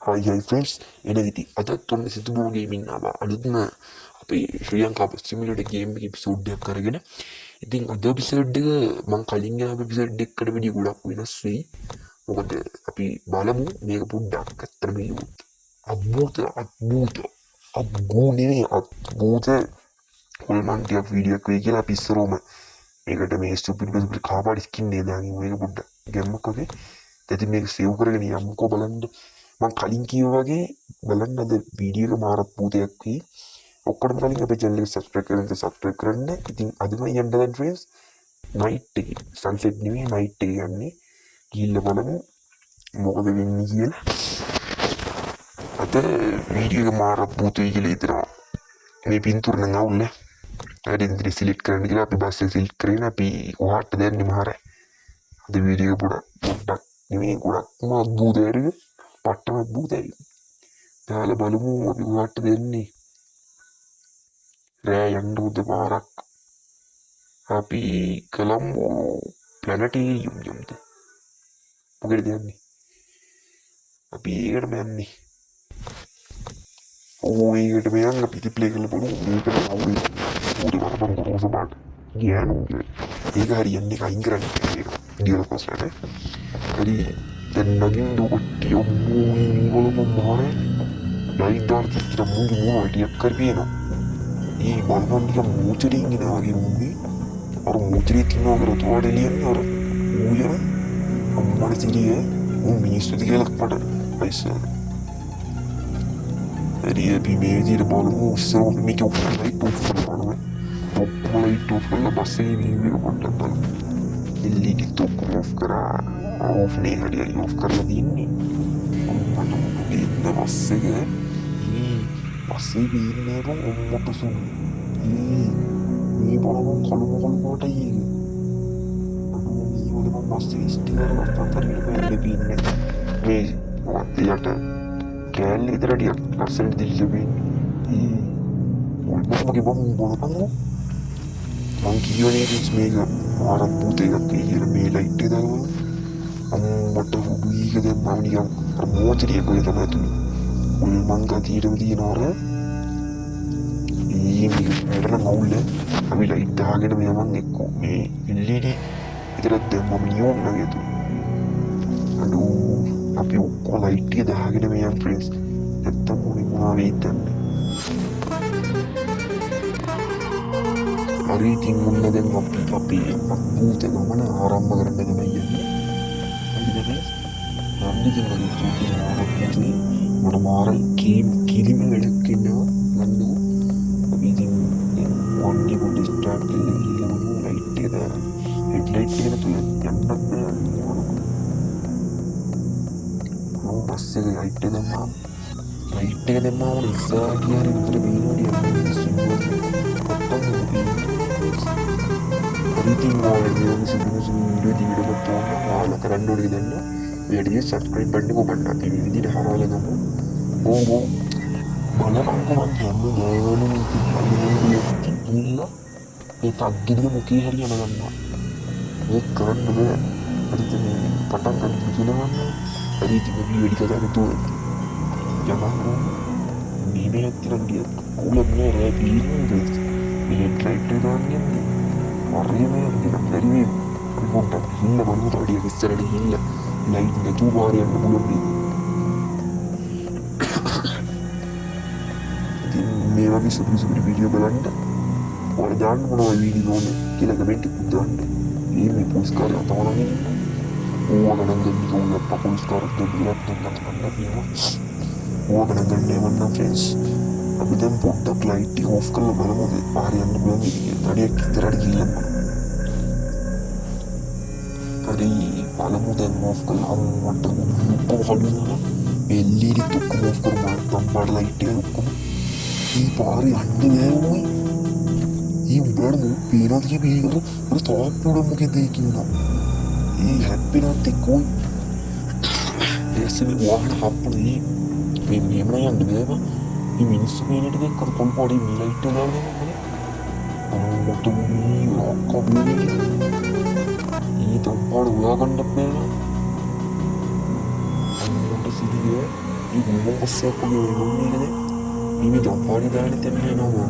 Hi friends, එනවිති අදත් ඔන්න සිතුබෝ gaming ආවා අලුත්ම අපේ ශ්‍රී ලංකා සිමිලට ගේම් එපිසෝඩ් එකක් කරගෙන. ඉතින් අද එපිසෝඩ් එක මම කලින් ආපු එපිසෝඩ් එකකට වඩා ගොඩක් වෙනස් වෙයි. මොකද අපි බලමු මේක පොඩ්ඩක් අත්‍තරම අද්භූත නෙවෙයි අද්භූත හොල්මන් ටිකක් වීඩියෝ එකක් වෙයි කියලා අපි ඉස්සරෝම මේකට මේ ස්ටුපිඩ් කාපාඩි ස්කින් එකේ දාගෙන මේක පොඩ්ඩක් ගැම්මක් වගේ. ඉතින් මේක සේව් කරගෙන යමුකෝ බලන්න. මං කලින් කිව්වා වගේ බලන්න අද වීඩියෝ එක මාර අද්භූතයක් වෙයි. ඔක්කොටම කලින් අපේ channel එක subscribe කරන්න. ඉතින් අදම යන්න දැන් friends night එකේ sunset නෙමෙයි night එකේ යන්නේ. ගිහිල්ලා බලමු මොකද වෙන්නේ කියලා. අද වීඩියෝ එක මාර අද්භූතයි කියලා හිතනවා. මේ පින්තූර නම් අවුල්නේ. හරි ඉතින් සිලෙක්ට් කරන්න කියලා අපි බස් එක සිලෙක්ට් කරගෙන අපි ඔහාට දැන්නේ මාර. අද වීඩියෝ එක පොඩ්ඩක් නෙමෙයි ගොඩක්ම අද්භූතයි. පට්ටම අද්භූතයි. දාලා බලමු අපි ඔයාට දෙන්නේ. රෑ යන්න උද පාරක්. අපි කොළඹ ප්ලැනටේරියම් යමුද? මොකද යන්නේ? අපි ඒකටම යන්නේ. ඒකට මෙයන් අපි ප්ලේ කරලා බලමු. මේකට අවුල් උඩ වරපන් රෝස පාට. ගියානුගේ. ඒක හරියන්නේ කයින් කරන්නේ ඒක. ඩියල් කොස්ටනේ. හරි දැන් නගින් දුකටි ඔම්මෝ මේ බලමු මාරේ. ලයිට් දාලා මුංගි මොනවා ටියක් කරපේනවා. ඒ බලපන් ටික මූචරින් ඉනවා වගේ මුංගි. අර මූචරිය තියනවා කර උතුවාට එළියන්නේ අර ඌයන අම්මට සිරිය මිනිස්සුද කියලා මට පයිසා. හරි අපි මේ විදිහට බලමු ඉස්සරහ මේක ඔක්කොම ලයිට් ඔෆ් කරනවා. ඔක්කොම ලයිට් ඔෆ් කරලා බස් එකේ වීව් එක පොඩ්ඩක් බලමු. LED ඔක්කොම ඔෆ් කරා. ඔෆ් නේ හරියට ඔෆ් කරලා දින්නේ. අම්මට ඉන්න බස් එක පස්සේ බීන්නේ ඔම්මට සුළු. මේ බලමු කළු පාටයි ඒක. මේ වල මම පස්සේ ස්ටිකර් එකක් අතරින් බැලුවේ බීන්නේ. මේ යට කෑල්ල විතර ටිකක් ලස්සනට දිල්ල බීන්නේ. ඔල්මගේ බම් බලපංගෝ. මං කියවනේ මේක ආරම් පුතේ එකක් කියලා මේ ලයිට් එක දානවා. අම්මට හුබීක දැම්මම නිකන් අර මෝචරියක් වගේ තමයි තුනේ. මං ගතියටම තියනවර මේකට මවුල්ල අපි ලයිට් දාගෙන මෙයමන් එක්කෝ මේ LED විතරක් දැම්මම නියෝන් වගේ තු අඩෝ අපි ඔක්කොම ලයිට් එක දාගෙන මෙයන් ෆ්‍රෙන්ඩ්ස් නැත්තම් මොනවා වෙයිද දන්නේ. හරි ඉතින් මොන්න දැන් අපි අද්භූත ගමන ආරම්භ කරන්න තමයි යන්නේ. හරිද ෆ්‍රෙන්ඩ්ස්? යන්නේ ඉතින් මගේ ආරම්භ මට මාර කිරිම වැඩක් ඉන්නවා මන්දෝ. අපි ඉතින් වන්ඩි පොඩි ස්ටාර්ට් කරලා ගිහලා බලමු ලයිට් එක දාලා. හෙඩ් ලයිට් එක තුල යන්නත් බෑ. බස් එකේ ලයිට් එක දැම්මම ඉස්සරහ ගියානේ විතර බීනෝඩිය ඉතින් ඔයාලා වීඩියෝ දිවිඩකට ඔයාලා කරන්න ඕනේ දැන් වැඩි සබ්ස්ක්‍රයිබ් බටන් එක ඔබන්න අපි මේ විදිහට හරවලා ගමු. ඕ බලපංකෝ මං කියන්නේ ගෑවලු ඉතින් ඒ තග්ගිරිය මුකේ හරියම ගන්නවා. ඒක කරන්න බෑ. හරිද මේ පටන් ගන්න කියනවා. හරි ඉතින් මේ වැඩි කතාවක් තුනේ. යමංකෝ මේ ඇත්තටම කුලක් නෑ රෑ පීන්නේ. මේ ට්‍රයිට් එක ගන්න හරියම ඉතින් බැරි මේ පොඩ්ඩක් හින්න බලමු තවඩිය ඉස්සරහට හින්න ලයිට් නැතුව පාරේ යන්න පුළුවන් නේද? ඉතින් මේ වගේ සුපිරි වීඩියෝ බලන්න ඔයාලා දාන්න මොනවා වීඩියෝ ඕනේ කියලා කමෙන්ට් එකක් දාන්න. මේ පුස්කාරය තමයි ඕගොල්ලෝ නම් දෙන්නේ කොහොමද පුස්කාරයක් දෙන්නත් ගන්න කියනවා. ඕගොල්ලෝ ගන්නේ වන්නා ෆ්‍රෙන්ඩ්ස්. අපි දැන් පොඩ්ඩක් ලයිට් එක ඔෆ් කරලා බලමු පාරේ යන්න පුළුවන් කියලා. තඩියක් ඉස්සරහට ගිහින් හරි බලමු දැන් ඔෆ් කරලා අම්මට කොහොමද LED ඔක්කොම ඔෆ් කරලා තම්බාර ලයිට් එක ඔක්කොම මේ පාරේ යන්න බෑ මොයි. මේ උඹට පේනවා කිය මේකට අර තාප් උඩ මොකද ඒකින්නවා. මේ හැප්පිනත් එක්කෝ ඒසෙම වාහන හප්පුනේ මේ මෙහෙම යන්න බෑ. මේ මිනිස්සු මේකට දෙක්කර පොල් පොඩි මේ ලයිට් එක දාගෙන අම්මට මේ ඔක්කොම තම්පාඩ උයා ගන්න බෑ. අම්මට සිදිය ಈ ಗುಲ್ಮೊಂಬಸ್ಸೆ ಹಾಕೋಗಿ ಮಮ್ಮಿಗೆ mimi dompani dani tenne no mo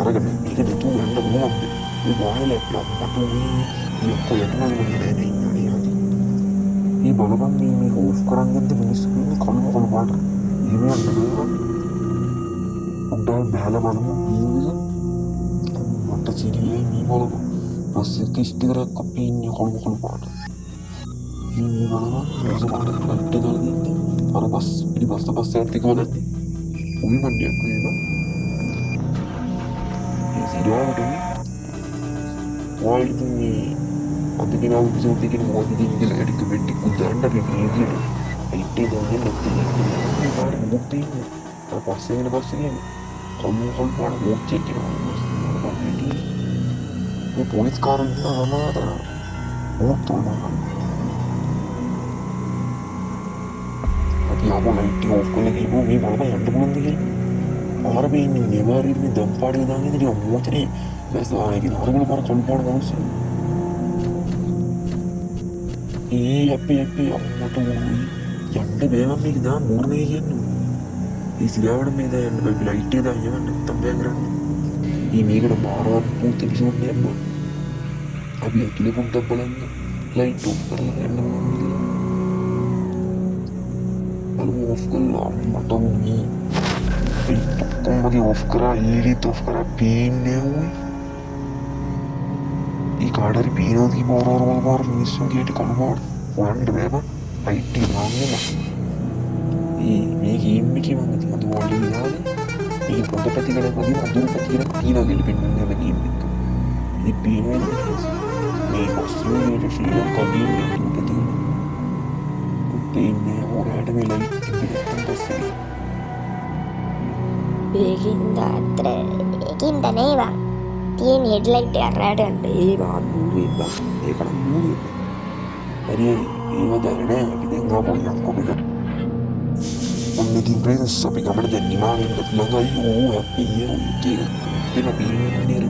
araga mi ke tu anda mo ambe i wale la patu mi ko yakna mo ne ne ni adi ಈ ಬಲಬಂ mimi ಹೋಫ್ ಕರಂಗಂತ ಮಿನಿಸ್ಕಿ ಕಲ್ಮ ಕಲ್ಮ ಮಾಡ mimi ಅಂದ್ರೆ ಉಡ್ಡ ಬೇಲ ಬಲಮು mimi ಮಟ್ಟ ಚಿರಿಯೇ mi ಬಲಬ ಬಸ್ ಕಿಸ್ತಿಗರ ಕಪ್ಪಿ ನಿ ಕಲ್ಮ ಕಲ್ಮ ಮಾಡ mimi ಬಲಬ ಮೋಸ ಮಾಡ ಕಟ್ಟೆಗಳಿಗೆ ಅರ bus ಇಡಿ bus ಎತ್ತಿಕೋದೆ ಉಳ್ಮಂಡ್ಯಕ್ಕೆ ಏನು ಸಿರಿಯಾಗಿ ವಾಲ್ದಿನಿ ಅದಕ್ಕೆ ನಾವು ಜೊತೆಗೆ ಓದಿದ್ದೀನಿ ಅದಕ್ಕೆ ಬೆಟ್ಟಿ ಕುಂದಾಂಡ ಬೇಕಿದೆ ಐಟಿದಂಗೆ ನೆತ್ತಿಗೆ ಮಾಡಿ ಮುಟ್ಟಿ ಆ ಬಸ್ಸಿಗೆ ಕಲ್ಲು ಮಾಡಿ ಮುಚ್ಚಿಟ್ಟು ಈ ಪೊಲೀಸ್ ಕಾರಿಂದ ಸಮಾಧಾನ ಮೂತ್ತು ಯಾವೋ ಲೈಟ್ ಹೋಗ್ಕೊಳ್ಳಿ ಭೂಮಿ ಬಲಮ ಎಂಟು ಬಂದಿಗೆ ಆರ್ಮಿ ನೆವಾರಿ ದಂಪಾಡಿದಾಗಿದ್ರೆ ಮೂವತ್ತನೇ ಬೆಸ ಆಗಿ ಹೊರಗಳು ಬರ ಕಲ್ಪಾಡು ಮನಸ್ಸು ಈ ಅಪ್ಪಿ ಅಮ್ಮಟ್ಟು ಎಂಟು ಬೇವಮ್ಮಿಗಿದ ಮೂರನೇಗೆ ಈ ಸಿರಾವಡ మీద లైట్ ఏదో అయ్యమండి తంబేగరండి ఈ మీగడ బాగా పూర్తి చూడండి అమ్మ అవి అట్లే పుట్టబ్బలంగా లైట్ ఒక్కర్ల ఎండ మీద Lalu ofkal matang ni kung bagi ofkara ilit ofkara pinne hui ಈ ಕಾಡರಿ ಬೀರೋದಿ ಬೋರೋರ್ ಮಿಸ್ಸು ಗೇಟ್ ಕಲ್ವಾಡ್ ಒಂದು ಬೇಬ ಐಟಿ ಮಾಂಗಿಲ್ಲ ಈ ಮೇಗೆ ಇಮ್ಮಿಗೆ ಮಂಗತಿ ಅದು ಒಳ್ಳೆಯದಾದ ಈಗ ಪೊಂದಪತಿಗಳ ಬಗ್ಗೆ ಅದೂಪತಿಗಳ ಪೀನೋಗಿಲ್ಲ ಪಿನ್ನ ಬಗ್ಗೆ ಇಮ್ಮಿತ್ತು ಈ ಪೀನೋ May bus gate Sri Lanka game ಅದೂಪತಿಗಳು പിന്നെ ഒരാളുടെ വിലയിരുത്തും ബസ്സിൽ තියෙන හෙඩ්ලයිට් එක රැට යන්න ඒ වාත් මූලෙන් බං ඒකට මූලෙන් හරි ඒව දැනන අපි දැන් ආපහු යන්කො බෙද ඔන්න ඉතින් ප්‍රේසස් අපි ගමන දැන් නිමාවෙන්න ළඟයි ඕ හැපි ඒක දෙන බීන්නේ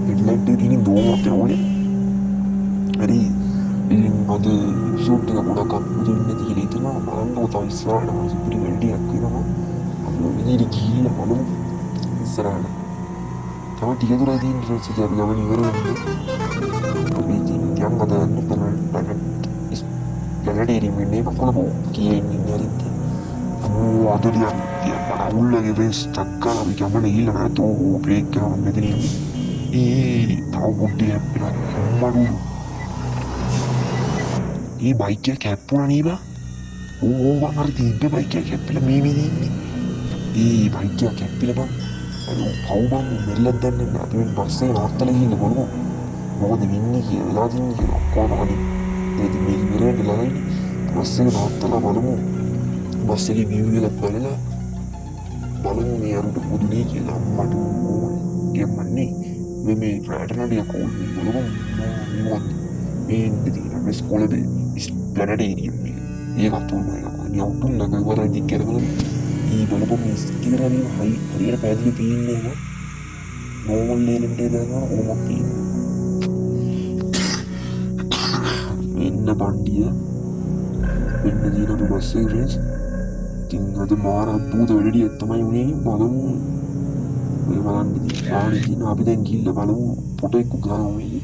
හෙඩ්ලයිට් එක තියෙන දෝමත් ඕනේ හරි அது எபிசோட் கூட முதல் தெரியுதுன்னா மறந்து தவிசான இப்படி வேண்டி அக்கிரமா அவ்வளோ வெளியே கீழே மனம் விசரான కాబట్టి ఎదురది ఇంట్రెస్ట్ అది అవన్నీ ఎవరు yang ada ni planetary mini bakal kiai ni nyarite ada dia pada ulah dia stuck lah bikin mana hilang atau break kan begini tahu dia bilang malu bike cap ni ba bang arti itu bike cap lah mimi ni bike cap lah bang aduh kau bang melihat dan apa bahasa harta lagi ni boleh මොකද වෙන්නේ කියලා වෙලා තින්නේ කියලා ඔක්කොම හරි ඉතින් මේක මිරෙන්න ළඟයිනේ බස් එක නවත්තලා බස් එකේ view එකත් බලමු මේ අරුට පුදුනේ කියලා මට කියමන්නේ මේ රැටනඩිය කෝල් බලමු මොකද මේ ඉතින් ස්කෝලේ ප්ලැනටේරියම් එක අතුල්ම එක නේ අවුටුන් ළඟ වරදී කරගෙන බලපො මේ ස්ටිකරේ හරියට පැහැදිලි පීන්නේ නෝ නෝමල් ලේලෙන්ට දානවා ඕමක් පීන්නේ ඉන්න පණ්ඩිය වෙන්න තියෙන අපි බස් එකේ රේස් ඉතින් අද මාර අද්භූත වෙලඩියක් තමයි උනේ බලමු මේ බලන්න ඉතින් ආනේ කියන අපි දැන් ගිහිල්ලා බලමු ෆොටෝ එකක් ගන්නවා මේ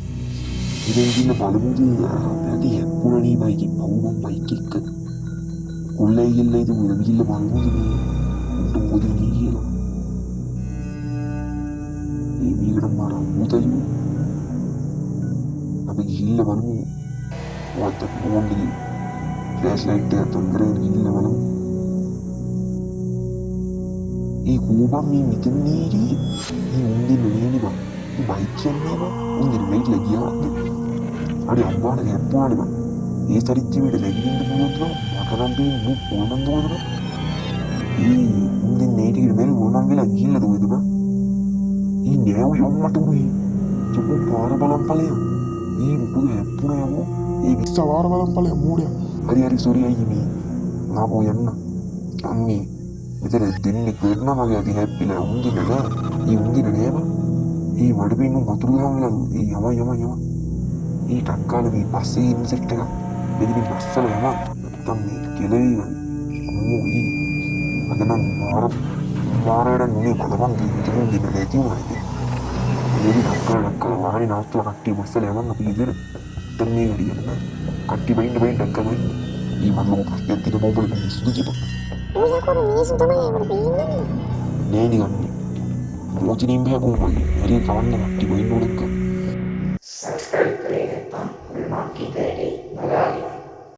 ඉතින් ගිහිල්ලා බලමු ඉතින් අපි හැප්පුණනේ බයික් එක පවුම් බයික් එක කොල්ලයි ගිහිල්ලා ඉතින් මෙතන ගිහිල්ලා බලමු ඉතින් උන්ට මොකද වෙන්නේ කියලා මේ මේකට මාර අද්භූතයි අපි ගිහිල්ලා බලමු What only flashlight there to green hill level. E Kuba me Mitaniri, he only Naniba, he bike and never only made like Yard. Are you about a hairponiba? He started to be the leg in the motor, Makaram being moved on and over. He only native men woman will like Hill with the he never young what to be to put horrible on Paleo. He put a hairponiba. Sawar balam pale muda hari suri ayi ni ngapo yanna ammi idare dinni kerna mage adi happy la undi nada ba madipinnu matrugamla yama takkala me passe in set එක මෙදින බස්සල යම නැත්තම් මේ කෙලෙවි semua ini. Akhirnya marah dan ini balapan gitu di nanti mana. Jadi nakal wani nastu katti bersel emang tapi itu terni hari kan. Katti main nakal main. Ini malu yang tidak mau boleh sudah gitu. Oh ya kok ini sudah main berbeda. Neni kan. Mau jadi imbe aku mau. Hari kawan katti main orang kan.